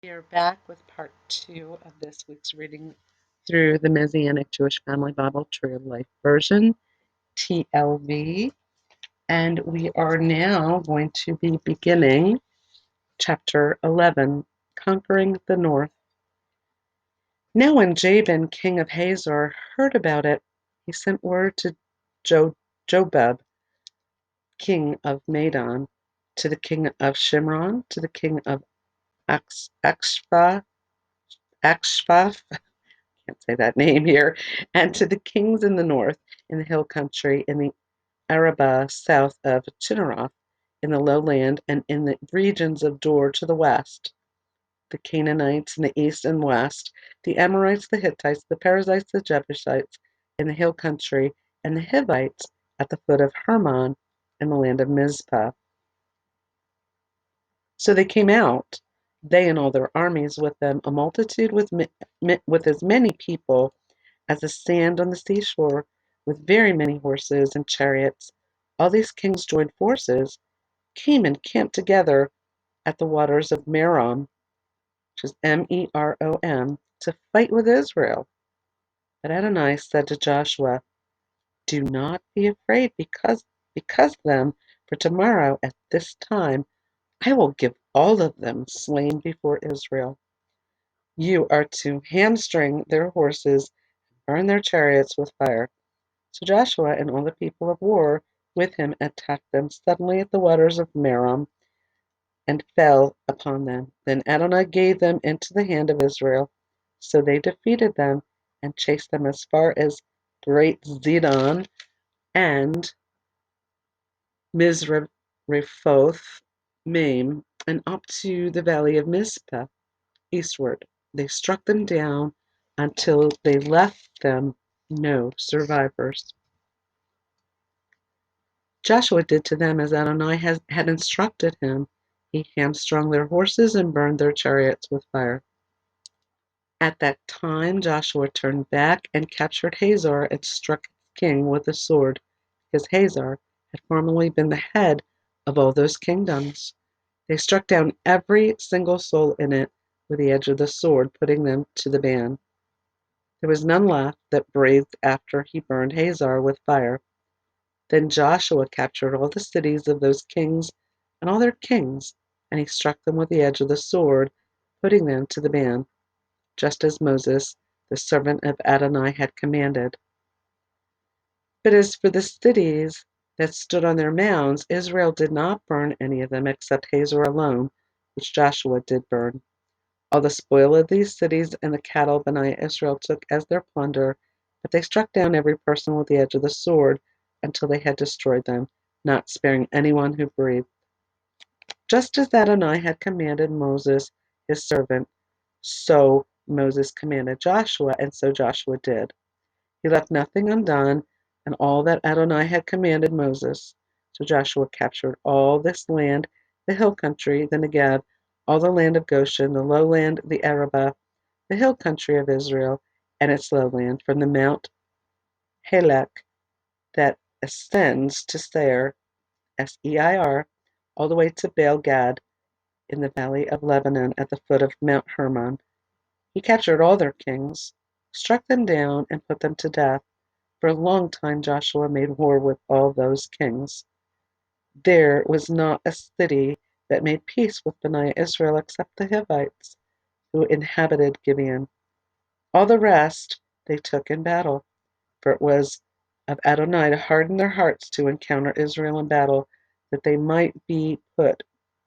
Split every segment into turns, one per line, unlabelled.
We are back with part 2 of this week's reading through the Messianic Jewish Family Bible Tree of Life version, TLV, and we are now going to be beginning chapter 11, Conquering the North. Now when Jabin, king of Hazor, heard about it, he sent word to Jobab, king of Madon, to the king of Shimron, to the king of Akshaph, can't say that name here, and to the kings in the north, in the hill country, in the Arabah south of Chinneroth, in the lowland, and in the regions of Dor to the west, the Canaanites in the east and west, the Amorites, the Hittites, the Perizzites, the Jebusites in the hill country, and the Hivites at the foot of Hermon in the land of Mizpah. So they came out, they and all their armies with them, a multitude with as many people as the sand on the seashore, with very many horses and chariots. All these kings joined forces, came and camped together at the waters of Merom, which is Merom, to fight with Israel. But Adonai said to Joshua, "Do not be afraid because of them, for tomorrow at this time I will give all of them slain before Israel. You are to hamstring their horses, burn their chariots with fire." So Joshua and all the people of war with him attacked them suddenly at the waters of Merom and fell upon them. Then Adonai gave them into the hand of Israel. So they defeated them and chased them as far as Great Zidon and Mizrephoth Maim and up to the valley of Mizpah eastward. They struck them down until they left them no survivors. Joshua did to them as Adonai had instructed him. He hamstrung their horses and burned their chariots with fire. At that time Joshua turned back and captured Hazor and struck its king with a sword, because Hazor had formerly been the head of all those kingdoms. They struck down every single soul in it with the edge of the sword, putting them to the ban. There was none left that breathed after he burned Hazor with fire. Then Joshua captured all the cities of those kings and all their kings, and he struck them with the edge of the sword, putting them to the ban, just as Moses, the servant of Adonai, had commanded. But as for the cities that stood on their mounds, Israel did not burn any of them except Hazor alone, which Joshua did burn. All the spoil of these cities and the cattle Bani Israel took as their plunder, but they struck down every person with the edge of the sword until they had destroyed them, not sparing anyone who breathed. Just as Adonai had commanded Moses, his servant, so Moses commanded Joshua, and so Joshua did. He left nothing undone, and all that Adonai had commanded Moses. So Joshua captured all this land, the hill country, the Negev, all the land of Goshen, the lowland, the Arabah, the hill country of Israel, and its lowland, from the Mount Halak that ascends to Seir, Seir, all the way to Baal Gad in the valley of Lebanon at the foot of Mount Hermon. He captured all their kings, struck them down, and put them to death. For a long time Joshua made war with all those kings. There was not a city that made peace with Bani Israel except the Hivites, who inhabited Gibeon. All the rest they took in battle, for it was of Adonai to harden their hearts to encounter Israel in battle, that they might be put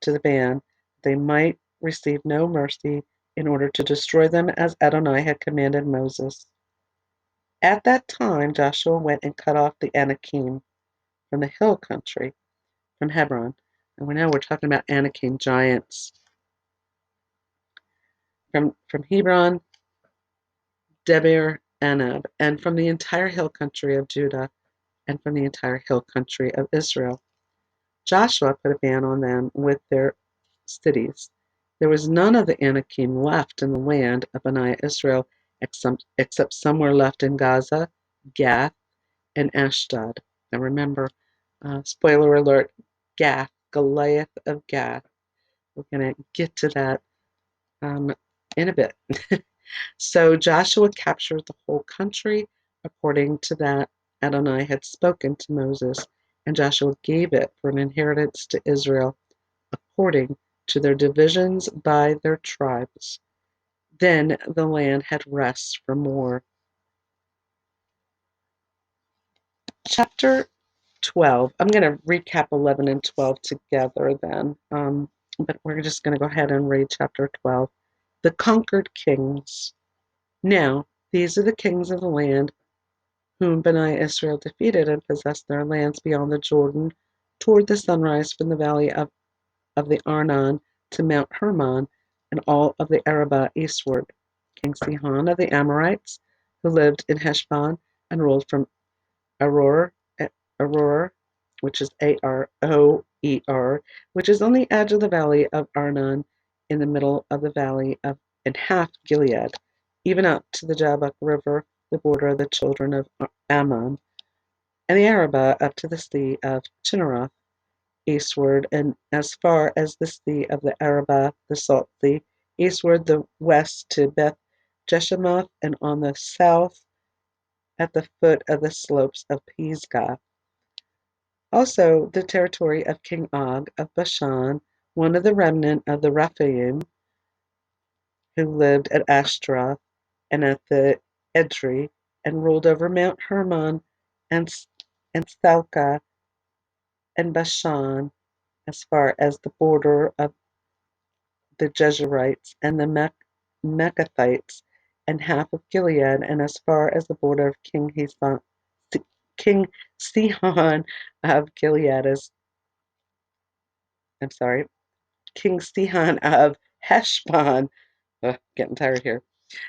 to the ban, that they might receive no mercy, in order to destroy them as Adonai had commanded Moses. At that time Joshua went and cut off the Anakim from the hill country, from Hebron. And we're talking about Anakim giants. From Hebron, Debir, Anab, and from the entire hill country of Judah, and from the entire hill country of Israel. Joshua put a ban on them with their cities. There was none of the Anakim left in the land of Bani Israel, except some were left in Gaza, Gath, and Ashdod. Now remember, spoiler alert, Gath, Goliath of Gath. We're going to get to that in a bit. So Joshua captured the whole country according to that Adonai had spoken to Moses, and Joshua gave it for an inheritance to Israel according to their divisions by their tribes. Then the land had rest from war. Chapter 12. I'm going to recap 11 and 12 together then, but we're just going to go ahead and read chapter 12. The conquered kings. Now, these are the kings of the land whom Bani Israel defeated and possessed their lands beyond the Jordan toward the sunrise from the valley of the Arnon to Mount Hermon and all of the Arabah eastward. King Sihon of the Amorites, who lived in Heshbon and ruled from Aroer, Aroer, which is Aroer, which is on the edge of the valley of Arnon, in the middle of the valley of in half Gilead, even up to the Jabbok River, the border of the children of Ammon, and the Arabah up to the sea of Chinneroth, eastward, and as far as the sea of the Arabah, the Salt Sea, eastward the west to Beth Jeshimoth, and on the south at the foot of the slopes of Pisgah. Also the territory of King Og of Bashan, one of the remnant of the Rephaim, who lived at Ashtaroth and at the Edrei, and ruled over Mount Hermon and, and Salcah and Bashan, as far as the border of the Jezreelites and the Megathites, and half of Gilead, and as far as the border of King Sihon of Gilead is, I'm sorry, King Sihon of Heshbon. Ugh, getting tired here.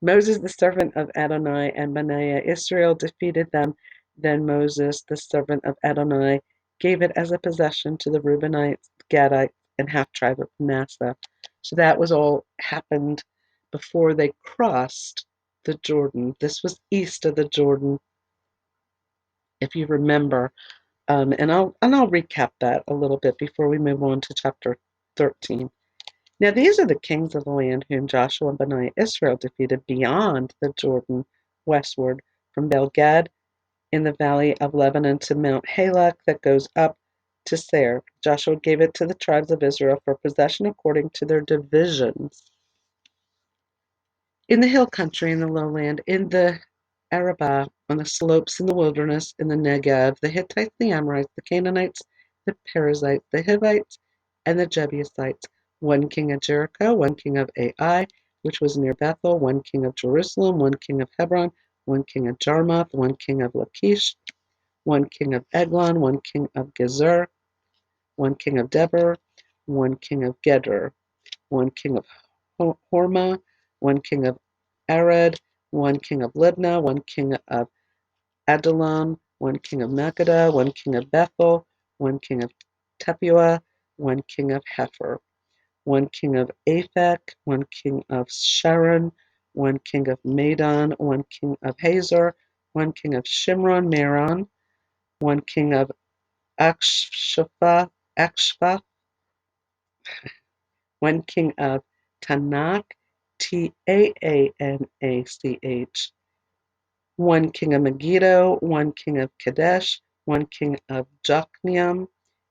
Moses, the servant of Adonai, and Benaiah Israel defeated them. Then Moses, the servant of Adonai, gave it as a possession to the Reubenites, Gadites, and half tribe of Manasseh. So that was all happened before they crossed the Jordan. This was east of the Jordan, if you remember. And I'll recap that a little bit before we move on to chapter 13. Now these are the kings of the land whom Joshua and Bani Israel defeated beyond the Jordan westward from Belgad in the valley of Lebanon to Mount Halak that goes up to Seir. Joshua gave it to the tribes of Israel for possession according to their divisions. In the hill country, in the lowland, in the Arabah, on the slopes, in the wilderness, in the Negev, the Hittites, the Amorites, the Canaanites, the Perizzites, the Hivites, and the Jebusites, one king of Jericho, one king of Ai, which was near Bethel, one king of Jerusalem, one king of Hebron, one king of Jarmuth, one king of Lachish, one king of Eglon, one king of Gezer, one king of Debir, one king of Geder, one king of Hormah, one king of Arad, one king of Libnah, one king of Adullam, one king of Makkedah, one king of Bethel, one king of Tepuah, one king of Hepher, one king of Aphek, one king of Sharon, one king of Madon, one king of Hazor, one king of Shimron Meron, one king of Akshapha, one king of Tanakh, Taanach, one king of Megiddo, one king of Kadesh, one king of Jokneam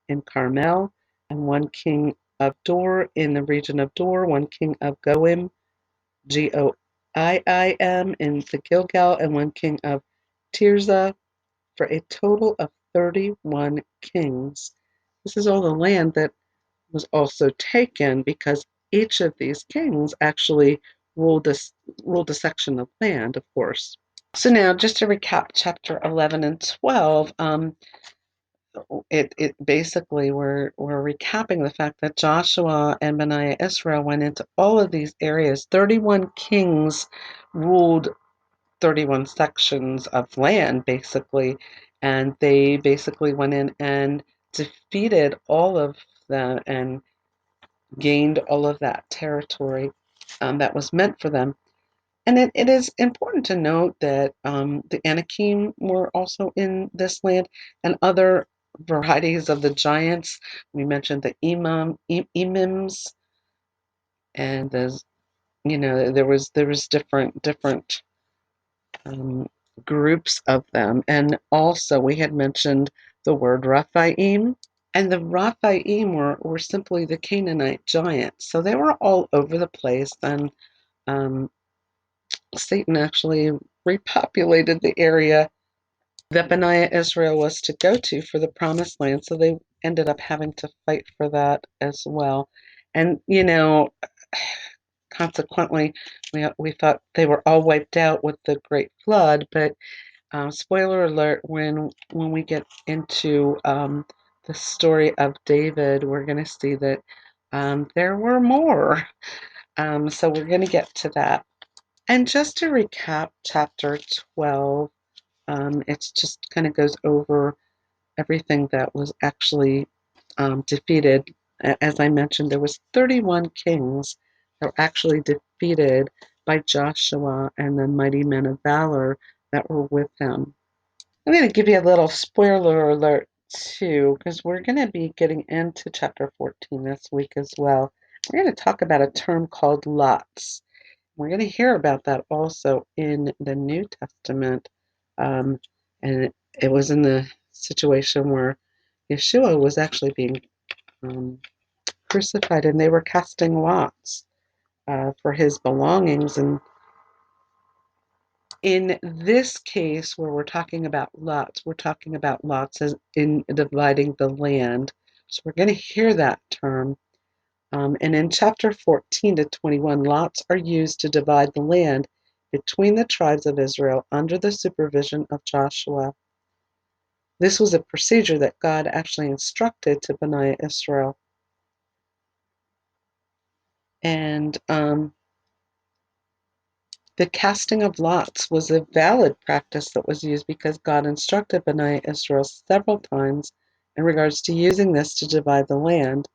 in Carmel, and one king of Dor in the region of Dor, one king of Goim, Goiim in the Gilgal, and one king of Tirzah, for a total of 31 kings. This is all the land that was also taken because each of these kings actually ruled a section of land, of course. So now, just to recap chapter 11 and 12, it basically we're recapping the fact that Joshua and Benaiah Israel went into all of these areas. 31 kings ruled 31 sections of land, basically, and they basically went in and defeated all of them and gained all of that territory that was meant for them. And it is important to note that the Anakim were also in this land and other varieties of the giants. We mentioned the Emims and the there was different um, groups of them, and also we had mentioned the word Rephaim, and the Rephaim were simply the Canaanite giants, so they were all over the place. And um, Satan actually repopulated the area that Beniah Israel was to go to for the promised land, so they ended up having to fight for that as well. And consequently, we thought they were all wiped out with the Great Flood, but spoiler alert: when we get into the story of David, we're going to see that there were more. So we're going to get to that. And just to recap, chapter 12, it just kind of goes over everything that was actually defeated. As I mentioned, there was 31 kings that were actually defeated by Joshua and the mighty men of valor that were with him. I'm going to give you a little spoiler alert too, because we're going to be getting into chapter 14 this week as well. We're going to talk about a term called lots. We're going to hear about that also in the New Testament. And it was in the situation where Yeshua was actually being um, crucified, and they were casting lots for his belongings. And in this case, where we're talking about lots as in dividing the land. So we're going to hear that term. And in chapter 14 to 21, lots are used to divide the land between the tribes of Israel under the supervision of Joshua. This was a procedure that God actually instructed to Bnei Israel. And the casting of lots was a valid practice that was used because God instructed Bnei Israel several times in regards to using this to divide the land.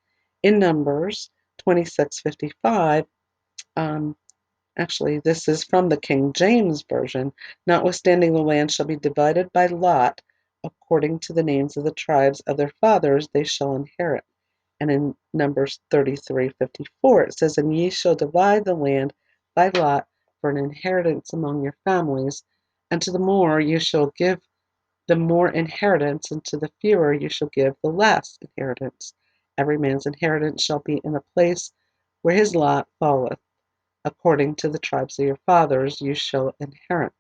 In Numbers 26:55, actually, this is from the King James Version. Notwithstanding, the land shall be divided by lot, according to the names of the tribes of their fathers, they shall inherit. And in Numbers 33:54, it says, And ye shall divide the land by lot for an inheritance among your families, and to the more you shall give the more inheritance, and to the fewer you shall give the less inheritance. Every man's inheritance shall be in the place where his lot falleth. According to the tribes of your fathers you shall inherit.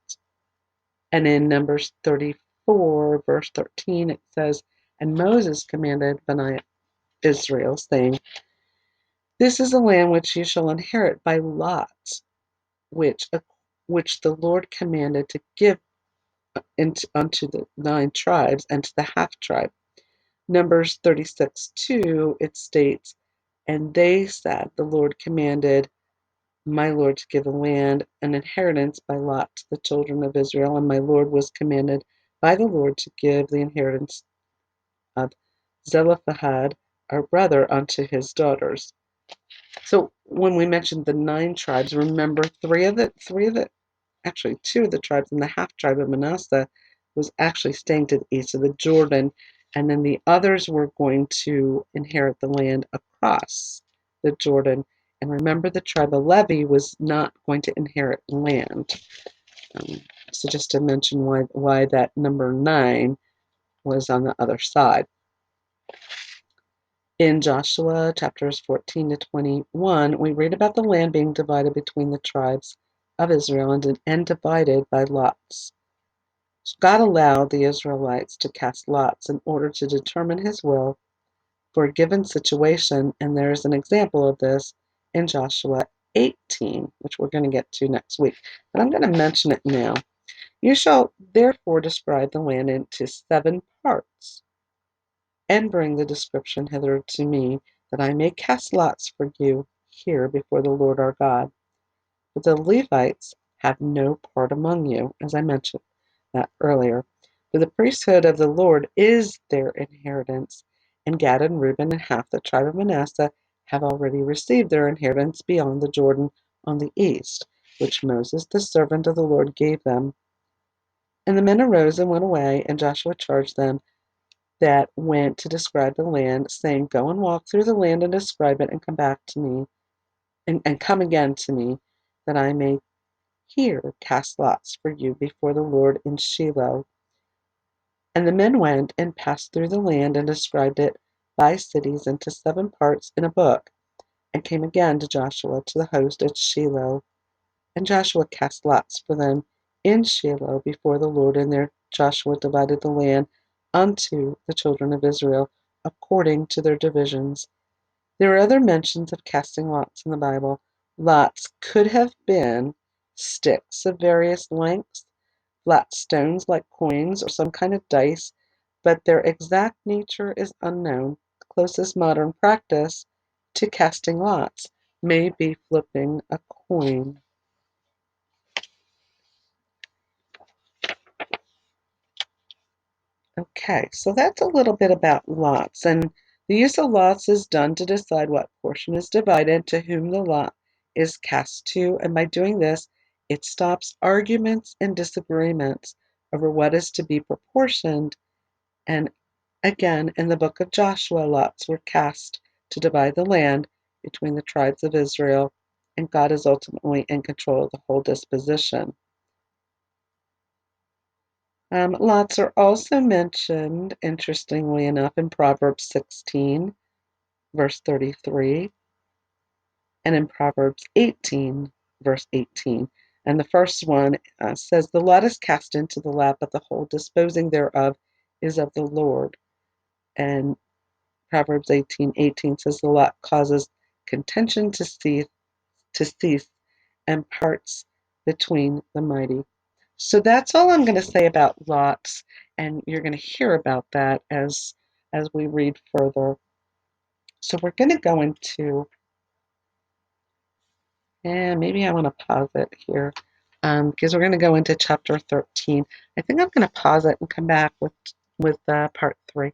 And in Numbers 34, verse 13, it says, And Moses commanded Bani Israel, saying, This is the land which you shall inherit by lots, which the Lord commanded to give unto the 9 tribes and to the half tribe. Numbers 36:2, it states, And they said, The Lord commanded my Lord to give a land, an inheritance by lot to the children of Israel, and my Lord was commanded by the Lord to give the inheritance of Zelophehad, our brother, unto his daughters. So when we mentioned the 9 tribes, remember actually 2 of the tribes in the half tribe of Manasseh was actually staying to the east of the Jordan, and then the others were going to inherit the land across the Jordan. And remember, the tribe of Levi was not going to inherit land. Um, so just to mention why that number 9 was on the other side. In Joshua chapters 14 to 21, we read about the land being divided between the tribes of Israel and divided by lots. God allowed the Israelites to cast lots in order to determine his will for a given situation, and there is an example of this in Joshua 18, which we're going to get to next week. But I'm going to mention it now. You shall therefore describe the land into 7 parts, and bring the description hither to me, that I may cast lots for you here before the Lord our God. But the Levites have no part among you, as I mentioned that earlier. For the priesthood of the Lord is their inheritance, and Gad and Reuben and half the tribe of Manasseh have already received their inheritance beyond the Jordan on the east, which Moses the servant of the Lord gave them. And the men arose and went away, and Joshua charged them that went to describe the land, saying, Go and walk through the land and describe it, and come back to me, and come again to me. that I may here cast lots for you before the Lord in Shiloh. And the men went and passed through the land and described it by cities into 7 parts in a book, and came again to Joshua to the host at Shiloh. And Joshua cast lots for them in Shiloh before the Lord, and there Joshua divided the land unto the children of Israel according to their divisions. There are other mentions of casting lots in the Bible. Lots could have been sticks of various lengths, flat stones like coins, or some kind of dice, but their exact nature is unknown. The closest modern practice to casting lots may be flipping a coin. Okay, so that's a little bit about lots, and the use of lots is done to decide what portion is divided, to whom the lot is cast to, and by doing this, it stops arguments and disagreements over what is to be proportioned. And again, in the book of Joshua, lots were cast to divide the land between the tribes of Israel, and God is ultimately in control of the whole disposition. Lots are also mentioned, interestingly enough, in Proverbs 16, verse 33, and in Proverbs 18, verse 18. And the first one says, "The lot is cast into the lap, but the whole disposing thereof is of the Lord." And Proverbs 18:18 says, "The lot causes contention to cease and parts between the mighty." So that's all I'm going to say about lots, and you're going to hear about that as we read further. So we're going to go into, and maybe I want to pause it here, because we're going to go into chapter 13. I think I'm going to pause it and come back with part 3.